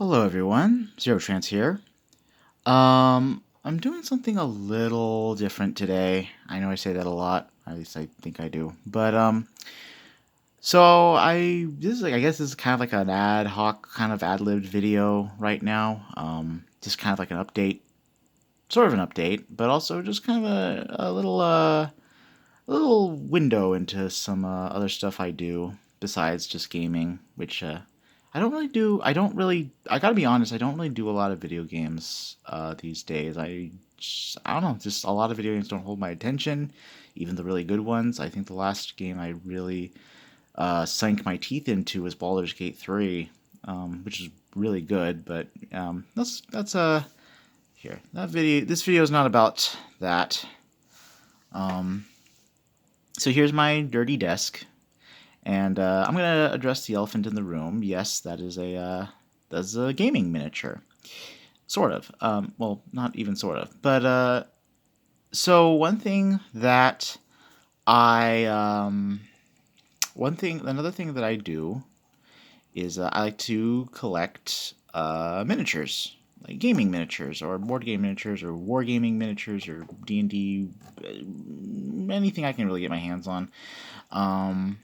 Hello everyone, Zero Trance here. I'm doing something a little different today. I know I say that a lot, at least I think I do. So I guess this is kind of like an ad hoc kind of ad-libbed video right now. Just kind of like an update, sort of an update, but also just kind of a little window into some other stuff I do besides just gaming, which I don't really do. I gotta be honest, I don't really do a lot of video games these days. I don't know, just a lot of video games don't hold my attention, even the really good ones. I think the last game I really sank my teeth into was Baldur's Gate 3, which is really good, but that's here. This video is not about that. Um, so here's my dirty desk. And I'm gonna address the elephant in the room. Yes, that's a gaming miniature, sort of. Well, not even sort of. So another thing that I do is I like to collect miniatures, like gaming miniatures, or board game miniatures, or wargaming miniatures, or D&D, anything I can really get my hands on. Um,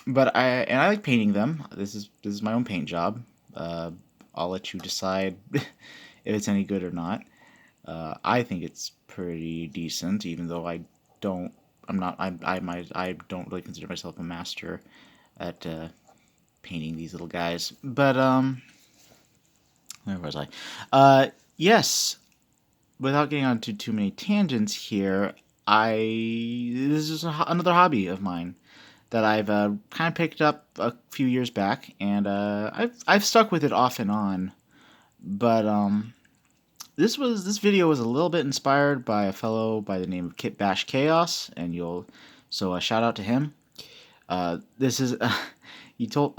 I like painting them. This is my own paint job. Uh, I'll let you decide if it's any good or not. I think it's pretty decent, even though don't. I'm not. I don't really consider myself a master at painting these little guys. Where was I? Yes. Without getting onto too many tangents here, I this is another hobby of mine that I've kind of picked up a few years back, and I've stuck with it off and on. But this video was a little bit inspired by a fellow by the name of Kit Bash Chaos, and shout out to him. This is you told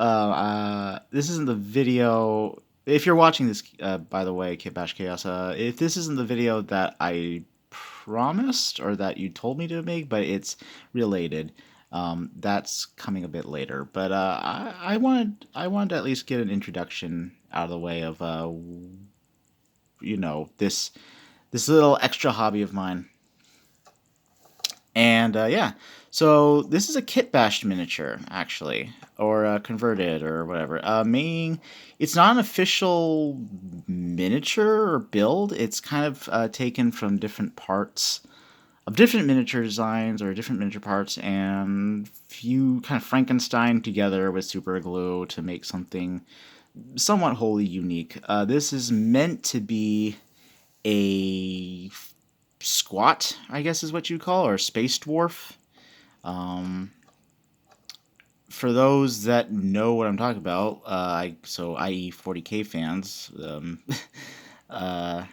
this isn't the video. If you're watching this, by the way, Kit Bash Chaos, if this isn't the video that I promised or that you told me to make, but it's related. That's coming a bit later, but I wanted to at least get an introduction out of the way of this little extra hobby of mine. And yeah, so this is a kit bashed miniature, actually, or converted or whatever. Meaning it's not an official miniature or build. It's kind of taken from different parts of different miniature designs or different miniature parts, and you kind of Frankenstein together with super glue to make something somewhat wholly unique. This is meant to be a squat, I guess is what you'd call, or a space dwarf. Um, for those that know what I'm talking about, i.e. 40k fans, uh,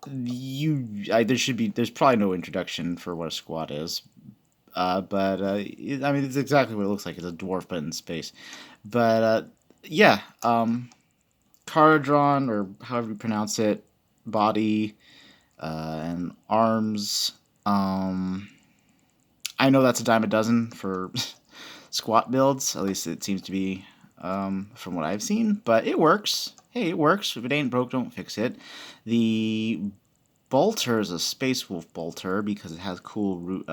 there's probably no introduction for what a squat is. I mean, it's exactly what it looks like. It's a dwarf, but in space. But yeah, Caradron, or however you pronounce it, body and arms. I know that's a dime a dozen for squat builds. At least it seems to be from what I've seen. But it works. Hey, it works. If it ain't broke, don't fix it. The bolter is a Space Wolf bolter because it has cool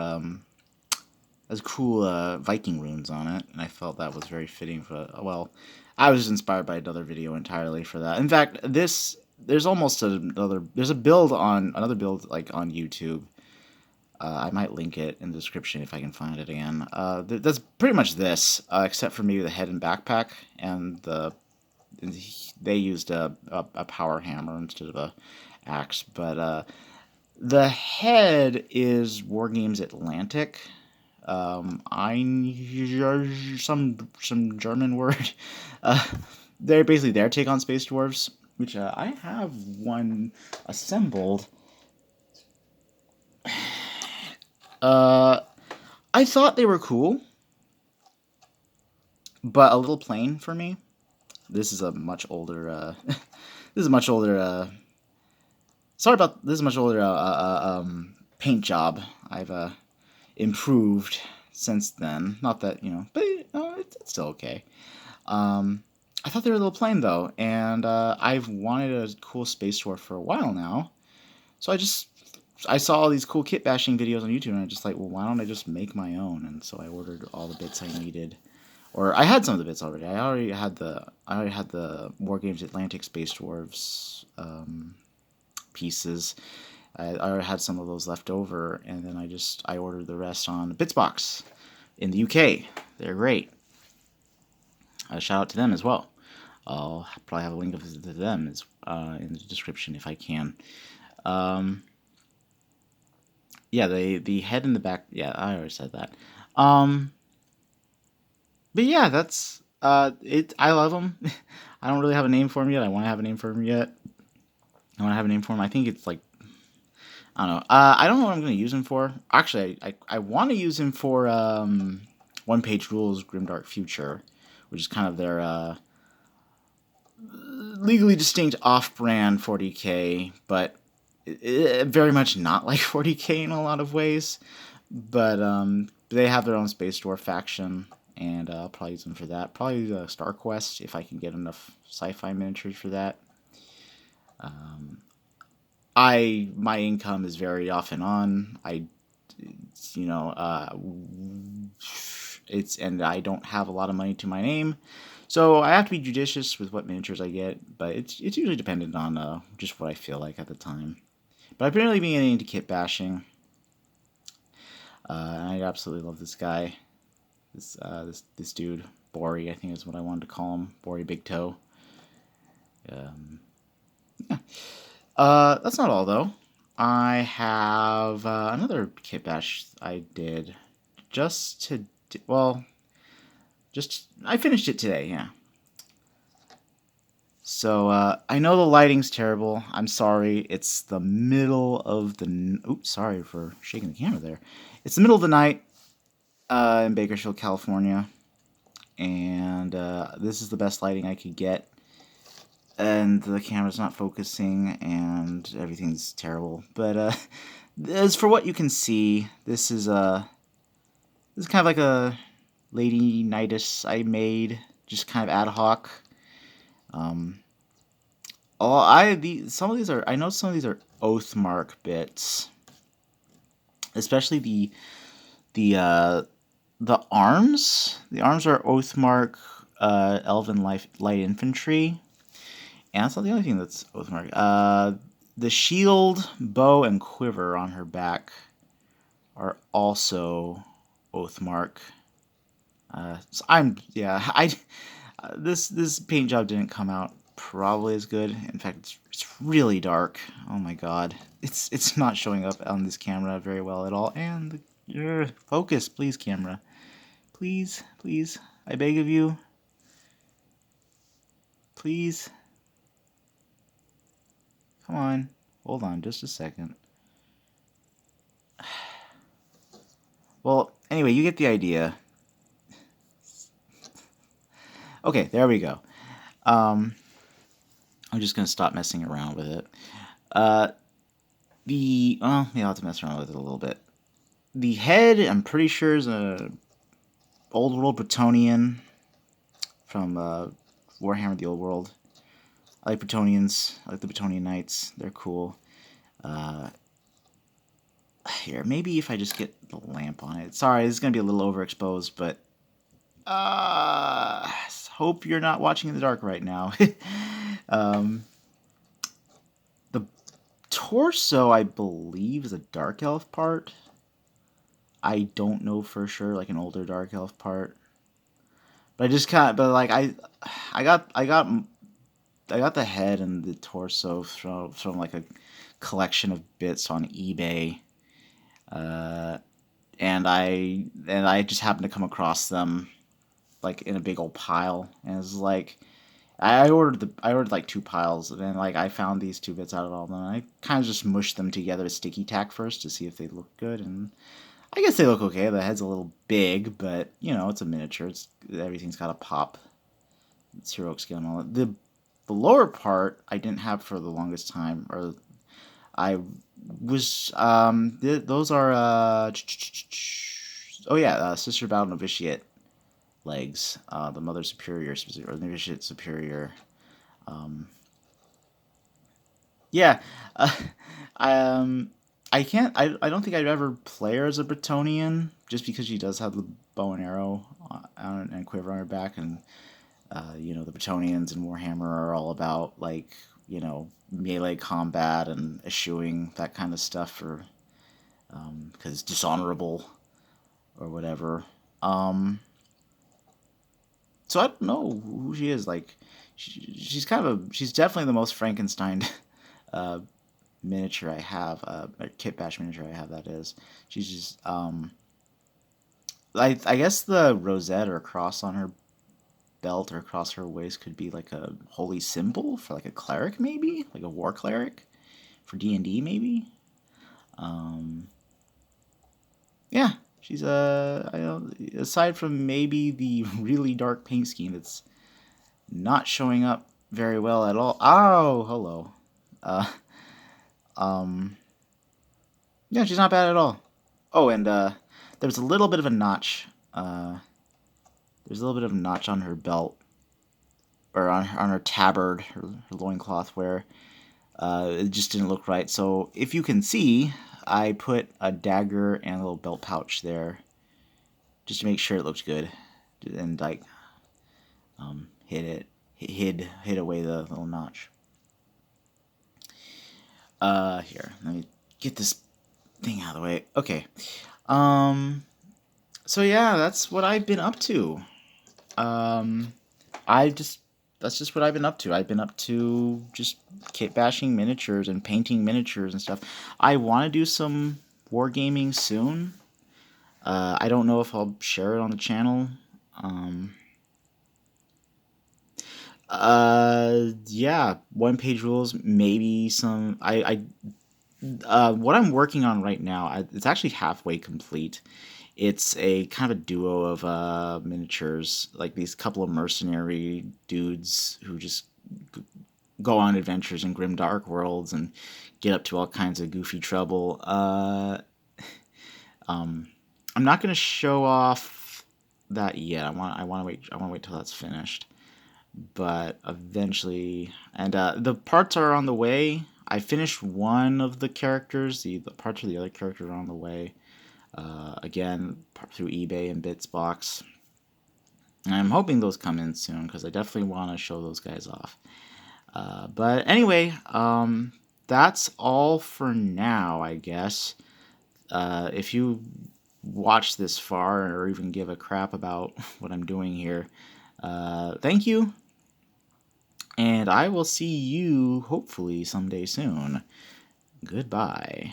Viking runes on it, and I felt that was very fitting for. Well, I was inspired by another video entirely for that. In fact, there's a build on another build like on YouTube. I might link it in the description if I can find it again. That's pretty much this, except for maybe the head and backpack, and they used a power hammer instead of a axe. But the head is Wargames Atlantic. Some German word. They're basically their take on space dwarves, which I have one assembled. I thought they were cool, but a little plain for me. This is a much older. This is a much older. Sorry about this. Is a much older paint job. I've improved since then. Not that but it's still okay. I thought they were a little plain though, and I've wanted a cool space dwarf for a while now. So I saw all these cool kit bashing videos on YouTube, and I just like, well, why don't I just make my own? And so I ordered all the bits I needed, or I had some of the bits already. I already had the War Games Atlantic Space Dwarves pieces. I already had some of those left over, and then I ordered the rest on Bitsbox in the UK. They're great. Shout out to them as well. I'll probably have a link to them in the description if I can. Um, yeah, the head and the back. Yeah, I already said that. Um, but yeah, that's it. I love them. I don't really have a name for them yet. I want to have a name for them yet. I want to have a name for them. I think it's like I don't know. I don't know what I'm going to use him for. Actually, I want to use him for One Page Rules Grimdark Future, which is kind of their legally distinct off-brand 40k, but very much not like 40k in a lot of ways. But they have their own Space Dwarf faction, and I'll probably use them for that. Probably Star Quest if I can get enough sci-fi miniatures for that. My income is very off and on. You know, and I don't have a lot of money to my name, so I have to be judicious with what miniatures I get. But it's usually dependent on just what I feel like at the time. But I've been really been getting into kit bashing. And I absolutely love this guy. This dude, Bori, I think is what I wanted to call him. Bori Big Toe. Yeah. That's not all though. I have another kit bash I did just to just I finished it today. Yeah. So I know the lighting's terrible. I'm sorry. It's the middle of the. Oops, sorry for shaking the camera there. It's the middle of the night in Bakersfield, California, and this is the best lighting I could get. And the camera's not focusing, and everything's terrible. But as for what you can see, this is kind of like a lady nightus I made, just kind of ad hoc. Some of these are I know some of these are Oathmark bits, especially the arms. The arms are Oathmark Elven Light Infantry, and that's not the only thing that's Oathmark. The shield, bow, and quiver on her back are also Oathmark. So this paint job didn't come out probably as good. In fact, it's really dark. Oh my god, it's not showing up on this camera very well at all. And focus, please, camera, please, I beg of you, please, come on, hold on, just a second. Well, anyway, you get the idea. Okay, there we go. I'm just gonna stop messing around with it. I'll have to mess around with it a little bit. The head, I'm pretty sure, is a old world Bretonian from Warhammer: The Old World. I like Bretonians. I like the Bretonian Knights. They're cool. Here, maybe if I just get the lamp on it. Sorry, this is gonna be a little overexposed, but hope you're not watching in the dark right now. The torso, I believe, is a dark elf part. I don't know for sure, like an older dark elf part. But I just can't. But like I got the head and the torso from like a collection of bits on eBay, and I just happened to come across them like in a big old pile, and it's like I ordered like two piles, and then like I found these two bits out of all of them, and I kind of just mushed them together with sticky tack first to see if they look good, and I guess they look okay. The head's a little big, but you know it's a miniature. Everything's got a pop. It's heroic skill and all that. The lower part I didn't have for the longest time, or I was those are oh yeah, Sister Battle Novitiate. legs. The Mother Superior, or maybe it's Superior. Yeah, uh, I I can't. I don't think I'd ever play her as a Bretonian, just because she does have the bow and arrow and quiver on her back, and the Bretonians in Warhammer are all about like melee combat and eschewing that kind of stuff for because it's dishonorable or whatever. So I don't know who she is. Like, she's definitely the most Frankenstein uh, miniature I have, or kit bash miniature I have. That is, she's just I guess the rosette or cross on her belt or across her waist could be like a holy symbol for like a cleric, maybe like a war cleric for D&D, maybe. Um, yeah, she's aside from maybe the really dark paint scheme that's not showing up very well at all. Oh, hello. Uh, um, yeah, she's not bad at all. Oh, and there's a little bit of a notch. There's a little bit of a notch on her belt, or on her tabard, her loincloth, where it just didn't look right. So if you can see, I put a dagger and a little belt pouch there, just to make sure it looked good, and like hid away the little notch. Here, let me get this thing out of the way. Okay. So yeah, that's what I've been up to. Um, I just That's just what I've been up to. I've been up to just kit bashing miniatures and painting miniatures and stuff. I want to do some wargaming soon. I don't know if I'll share it on the channel. Um, yeah, one page rules, maybe some. What I'm working on right now, it's actually halfway complete. It's a kind of a duo of miniatures, like these couple of mercenary dudes who just go on adventures in grim dark worlds and get up to all kinds of goofy trouble. I'm not gonna show off that yet. I want to wait till that's finished. But eventually, and the parts are on the way. I finished one of the characters. The parts of the other character are on the way. Again, through eBay and Bitsbox. And I'm hoping those come in soon because I definitely want to show those guys off. But anyway, that's all for now, I guess. If you watch this far or even give a crap about what I'm doing here, thank you. And I will see you hopefully someday soon. Goodbye.